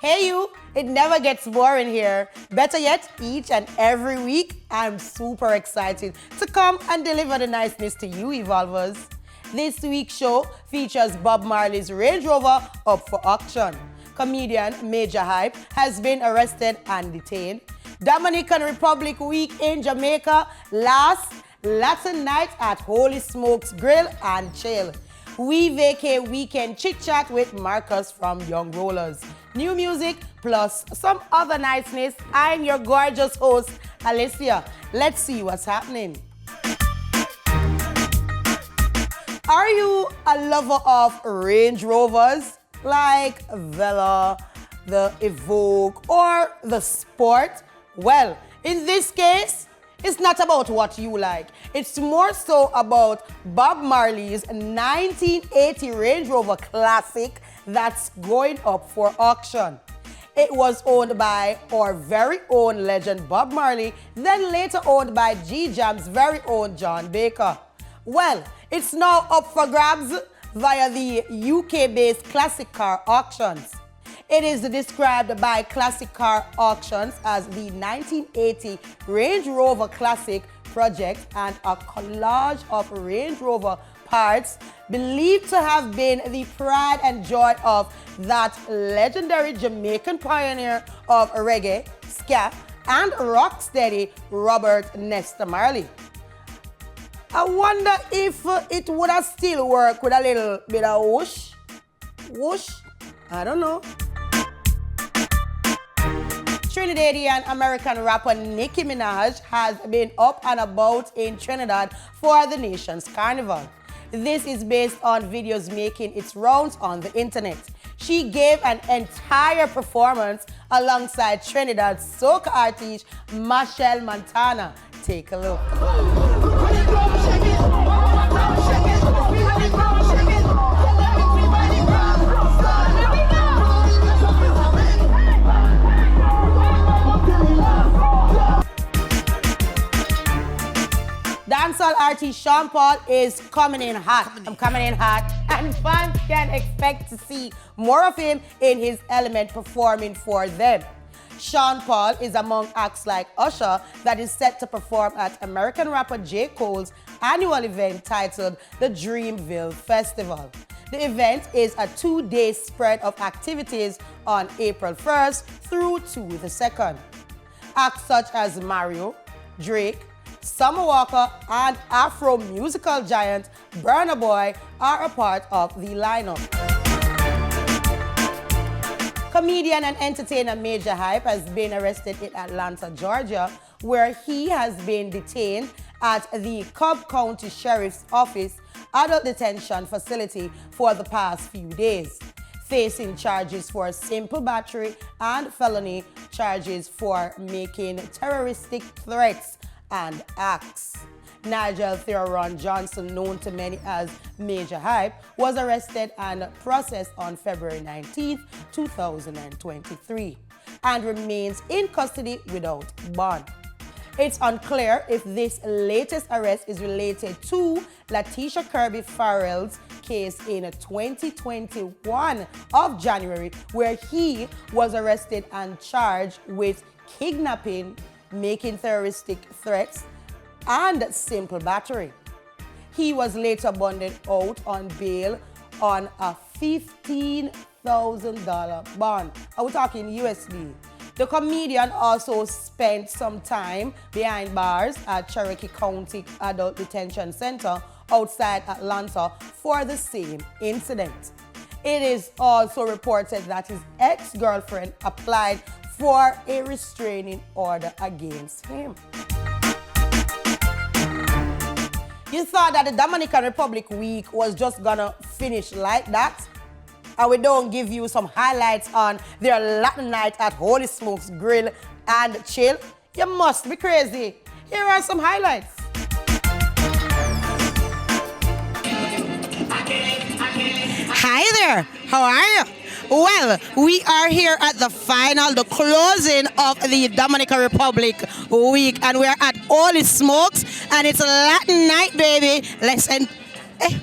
Hey you, it never gets boring here. Better yet, each and every week, I'm super excited to come and deliver the niceness to you, Evolvers. This week's show features Bob Marley's Range Rover up for auction. Comedian Major Hype has been arrested and detained. Dominican Republic Week in Jamaica, last Latin night at Holy Smokes Grill and Chill. We vacay weekend chit-chat with Marcus from Young Rollers. New music plus some other niceness. I'm your gorgeous host, Alicia. Let's see what's happening. Are you a lover of Range Rovers like Vela, the E-Volve, or the Sport? Well, in this case, it's not about what you like. It's more so about Bob Marley's 1980 Range Rover Classic that's going up for auction. It was owned by our very own legend Bob Marley, then later owned by G-Jam's very own John Baker. Well, it's now up for grabs via the UK-based classic car auctions. It is described by Classic Car Auctions as the 1980 Range Rover Classic project and a collage of Range Rover parts believed to have been the pride and joy of that legendary Jamaican pioneer of reggae, ska, and rocksteady Robert Nesta Marley. I wonder if it would have still worked with a little bit of whoosh? Whoosh? I don't know. Trinidadian American rapper Nicki Minaj has been up and about in Trinidad for the nation's carnival. This is based on videos making its rounds on the internet. She gave an entire performance alongside Trinidad's soca artist Machel Montana. Take a look. Dancehall artist Sean Paul is coming in hot. I'm coming in hot. And fans can expect to see more of him in his element performing for them. Sean Paul is among acts like Usher that is set to perform at American rapper J. Cole's annual event titled the Dreamville Festival. The event is a 2-day spread of activities on April 1st through to the 2nd. Acts such as Mario, Drake, Summer Walker, and Afro musical giant Burna Boy are a part of the lineup. Comedian and entertainer Major Hype has been arrested in Atlanta, Georgia, where he has been detained at the Cobb County Sheriff's Office adult detention facility for the past few days, facing charges for simple battery and felony charges for making terroristic threats and acts. Nigel Theron Johnson, known to many as Major Hype, was arrested and processed on February 19, 2023, and remains in custody without bond. It's unclear if this latest arrest is related to Latisha Kirby Farrell's case in 2021 of January, where he was arrested and charged with kidnapping, making terroristic threats, and simple battery. He was later bonded out on bail on a $15,000 bond. We're talking USD. The comedian also spent some time behind bars at Cherokee County Adult Detention Center outside Atlanta for the same incident. It is also reported that his ex-girlfriend applied for a restraining order against him. You thought that the Dominican Republic Week was just gonna finish like that? And we don't give you some highlights on their Latin night at Holy Smokes Grill and Chill? You must be crazy. Here are some highlights. Hi there, how are you? Well, we are here at the closing of the Dominican Republic Week, and we're at Holy Smokes, and it's a Latin night, baby. Listen, hey.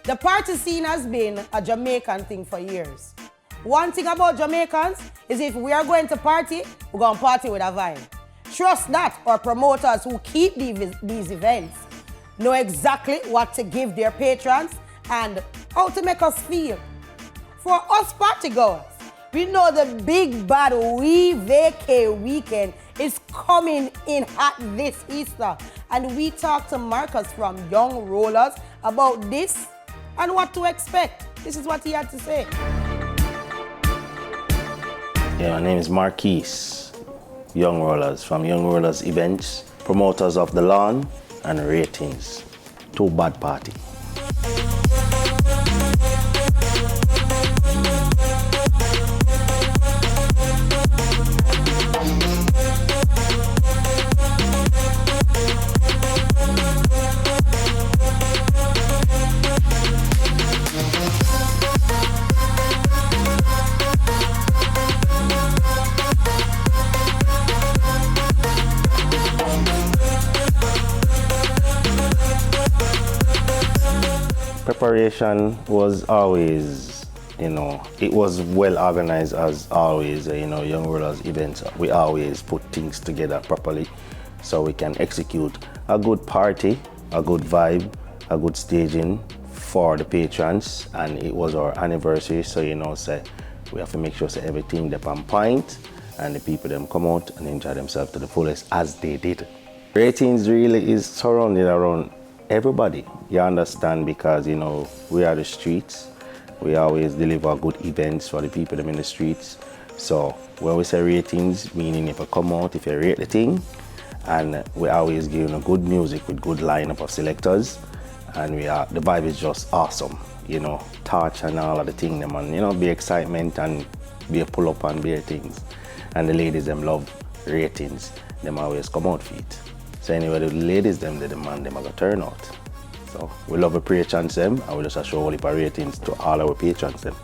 The party scene has been a Jamaican thing for years. One thing about Jamaicans is if we are going to party, we're going to party with a vibe. Trust that our promoters who keep these events know exactly what to give their patrons and how to make us feel. For us partygoers, we know the big bad We Vacay weekend is coming in hot this Easter. And we talked to Marcus from Young Rollers about this and what to expect. This is what he had to say. Yeah, my name is Marquise, Young Rollers, from Young Rollers Events, promoters of The Lawn and Ratings. Too Bad Party. Preparation was always, it was well organized as always, Young Rollers events. We always put things together properly so we can execute a good party, a good vibe, a good staging for the patrons. And it was our anniversary, so we have to make sure everything they're on point and the people them come out and enjoy themselves to the fullest as they did. Ratings really is surrounded around everybody, you understand, because we are the streets. We always deliver good events for the people them in the streets. So when we say ratings, meaning if you come out, if you rate the thing, and we always give good music with good lineup of selectors, and the vibe is just awesome. Touch and all of the thing them, and be excitement and be a pull up and be things. And the ladies them love ratings. Them always come out for it. So anyway, the ladies them, the demand them are gonna turn out. So we love the patrons them, and we just show all the ratings to all our patrons them.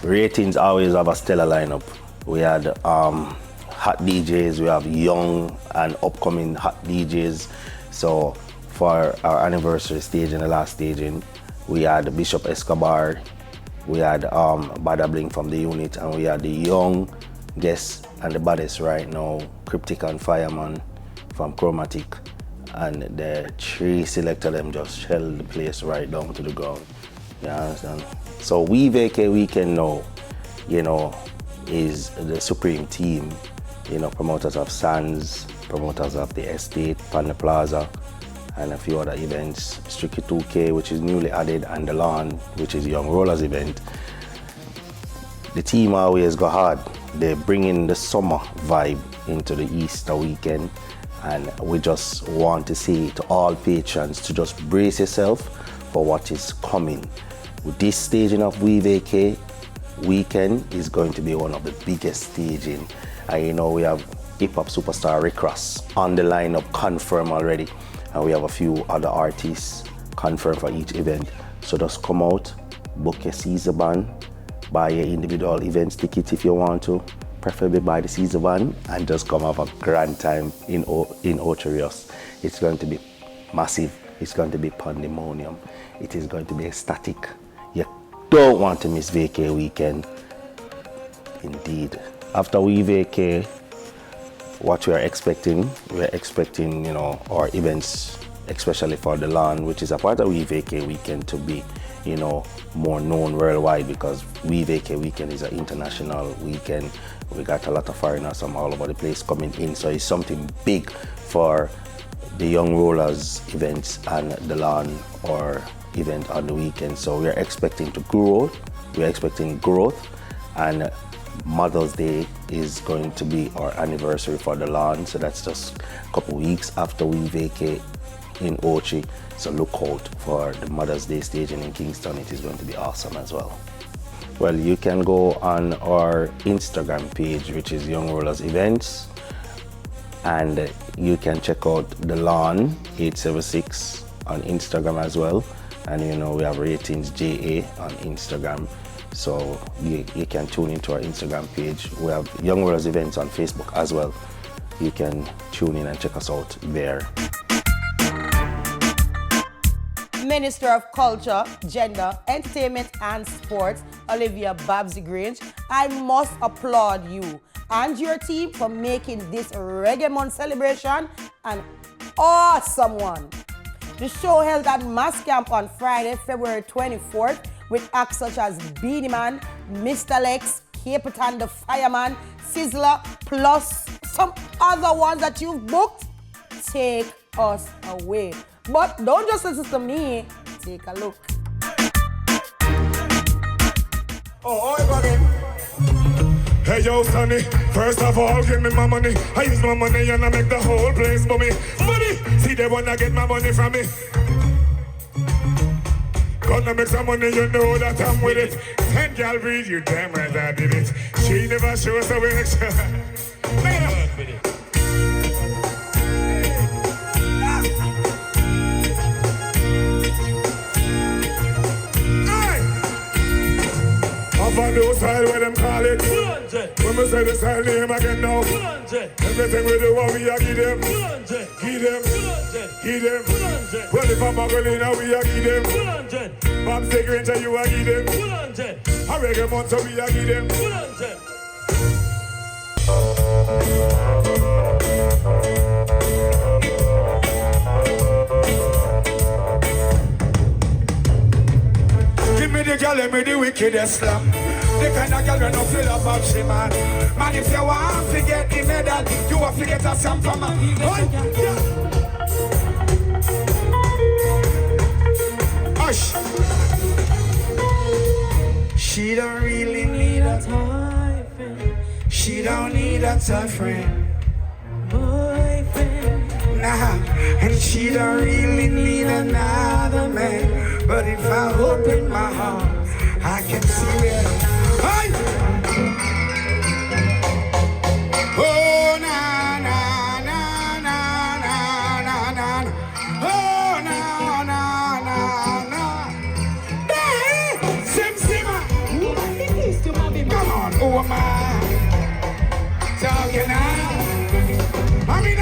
Ratings always have a stellar lineup. We had hot DJs, we have young and upcoming hot DJs. So for our anniversary stage and the last staging, we had Bishop Escobar, we had Bada Bling from the unit, and we had the young guests and the baddest right now, Cryptic and Fireman from Chromatic, and the 3 selector them just shell the place right down to the ground. You understand? So We Vacay Weekend now, you know, is the supreme team, you know, promoters of Sands, promoters of the Estate, Panda Plaza, and a few other events, Strictly 2K, which is newly added, and The Lawn, which is Young Rollers event. The team always go hard. They bring in the summer vibe into the Easter weekend, and we just want to say to all patrons to just brace yourself for what is coming. With this staging of We Vacay Weekend is going to be one of the biggest staging. And you know, we have hip-hop superstar Rick Ross on the lineup, confirmed already. And we have a few other artists confirmed for each event. So just come out, book your Caesar band, buy your individual events tickets if you want to, preferably buy the Caesar band, and just come have a grand time in Ocho Rios. It's going to be massive. It's going to be pandemonium. It is going to be ecstatic. You don't want to miss Vacay Weekend. Indeed. After We Vacay, what we're expecting, you know, our events, especially for The Lawn, which is a part of We Vacay Weekend, to be, you know, more known worldwide, because We Vacay Weekend is an international weekend. We got a lot of foreigners from all over the place coming in, so it's something big for the Young Rollers events and The Lawn or event on the weekend. So we're expecting to grow. We're expecting growth, and Mother's Day is going to be our anniversary for The Lawn, so that's just a couple weeks after We Vacay in Ochi. So look out for the Mother's Day staging in Kingston. It is going to be awesome as well. Well, you can go on our Instagram page, which is Young Rollers Events, and you can check out The Lawn 876 on Instagram as well. And you know, we have Ratings JA on Instagram, so you can tune into our Instagram page. We have Young Rollers Events on Facebook as well. You can tune in and check us out there. Minister of Culture, Gender, Entertainment and Sports, Olivia Babsy Grange, I must applaud you and your team for making this Reggae Month celebration an awesome one. The show held at Mass Camp on Friday, February 24th, with acts such as Beanie Man, Mr. Lex, Capitan the Fireman, Sizzler, plus some other ones that you've booked. Take us away. But don't just listen to me, take a look. Oh, everybody. Hey, yo, Sonny, first of all, give me my money. I use my money and I make the whole place for me. Money, see, they wanna get my money from me. Gonna make some money, you know that I'm with it. 10 gal breed, you damn right I did it. She never shows the way. On those side where them call it. When we say the side name again now. Everything we do, what we are give them. Give them. Give them. Well, if I'm Magdalena, we are give them. Bob's the Granger, you are give them. A Reggae Month, so we are give them. Give me the girl, let me the wickedest slam. The kind of girl when no feel about she man. Man, if you want to get the medal, you have to get a stamp from her. Hush. She don't really need a toy friend. She don't need a toy friend. Boyfriend. Nah, and she don't really need another man. But if I open my heart, I can see it. Hey! Oh, na, na, na, na, na, na, na. Oh, na, na, na, na. Hey! Sim, Simma. Come on, who am I? Talking now. I mean,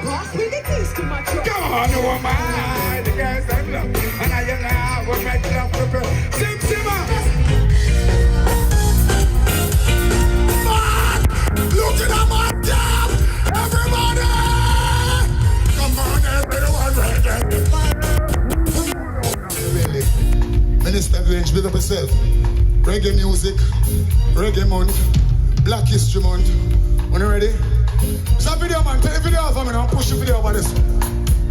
Pass me the keys to my truck. come on, who am I? The guys that love. And I am now, we'll make love to her. Sim, Simma. Looking at my dad, everybody! Minister Grange, big up yourself. Reggae music, Reggae Month, Black History Month. When you ready? It's a video, man. Take the video off of me now. Push the video over this.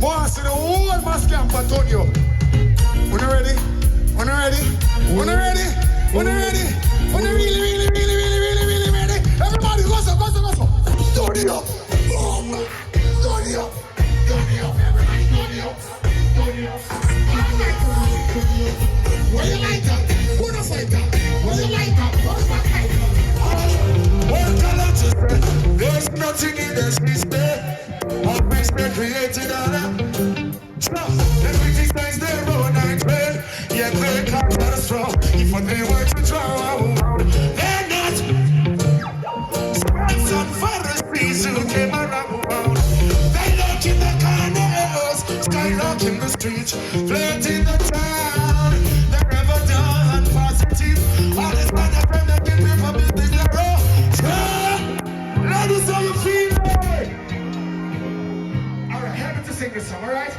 More I see the whole mask camp for Antonio. When you ready? When you ready? When you ready? When you ready? When you really ready? Everybody, go so. Turn it up. Boom. Turn it up. Everybody, turn it up. Where you like that? Where the fight that? Where you like that? What color to say? There's nothing in the system. All things been created on them. Stop. Everything stays there all night red. Yet they can't tell us strong. If what they were to draw, they're not. Scribes and Pharisees who came around. They look in the corners, skylark in the streets, flirt in the town. They're never done positive. All this man of them that give me for business, they're all. Ladies, how you feel? Alright, help me to sing this song, alright?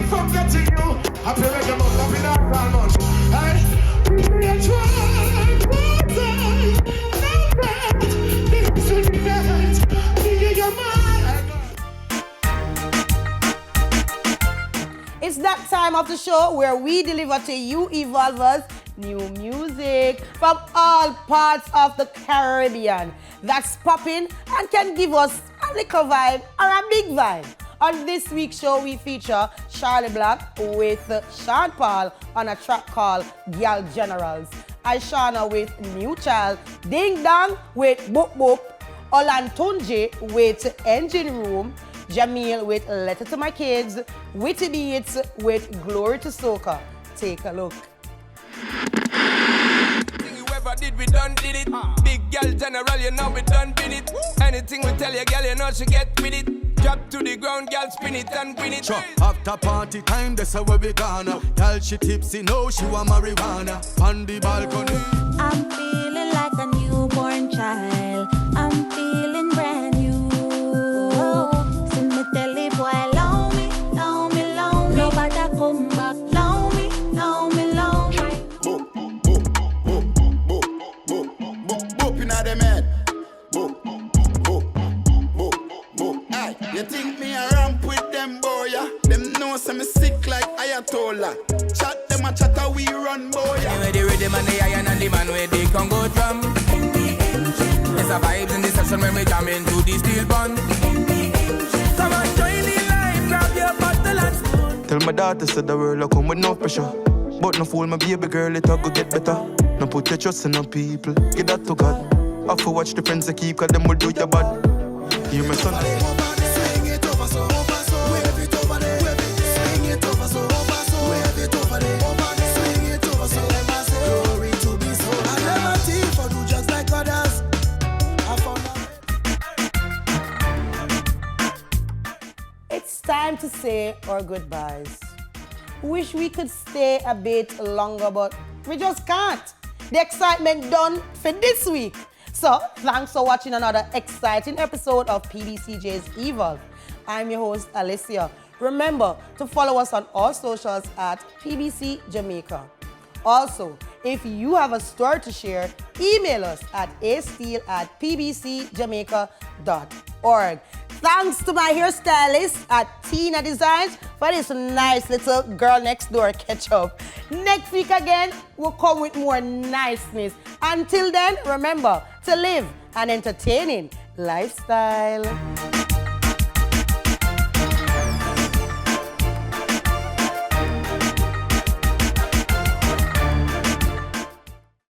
From getting you, I feel like I'm up in that much. And we are trying It's that time of the show where we deliver to you E-Volvers new music from all parts of the Caribbean that's popping and can give us a little vibe or a big vibe. On this week's show, we feature Charlie Black with Sean Paul on a track called Girl Generals, Aishana with New Child, Ding Dong with Boop Boop, Olantunji with Engine Room, Jamil with Letter to My Kids, Witty Beats with Glory to Soca. Take a look. Did we done did it? Big girl general, you know we done did it. Anything we tell you, girl, you know she get with it. Drop to the ground, girl, spin it and win it. Sure. After party time, that's where we gonna. Girl, she tipsy, know she want marijuana. On the balcony. I'm feeling like a newborn child. I'm feeling brand new. See me tell it, boy, allow me. Nobody come back. Allow me. Them head. Aye, you think me a ramp with them boy, yeah? Them know some me sick like Ayatollah. Chat them a chatter we run boy, yeah? Anyway, the rhythm and the iron and the man where they can go drum. There's a vibes in the session when we jam into the steel bun. Come on, join the line, grab your bottle and spoon. Tell my daughter said the world I come with no pressure. But no fool my baby girl, it'll go get better. No put your trust in no people, give that to God. I have to watch the friends they keep, cause them will do your bad. You my son. Swing it over so over so. Wave it over there. Swing it over so over so. Wave it over there. Swing it over so over so. Glory to be so. I never thief or do just like others. I found It's time to say our goodbyes. Wish we could stay a bit longer, but we just can't. The excitement done for this week. So, thanks for watching another exciting episode of PBCJ's E-Volve. I'm your host, Alicia. Remember to follow us on all socials at PBCJamaica. Also, if you have a story to share, email us at asteel@pbcjamaica.org. Thanks to my hairstylist at Tina Designs for this nice little girl next door ketchup. Next week again, we'll come with more niceness. Until then, remember to live an entertaining lifestyle.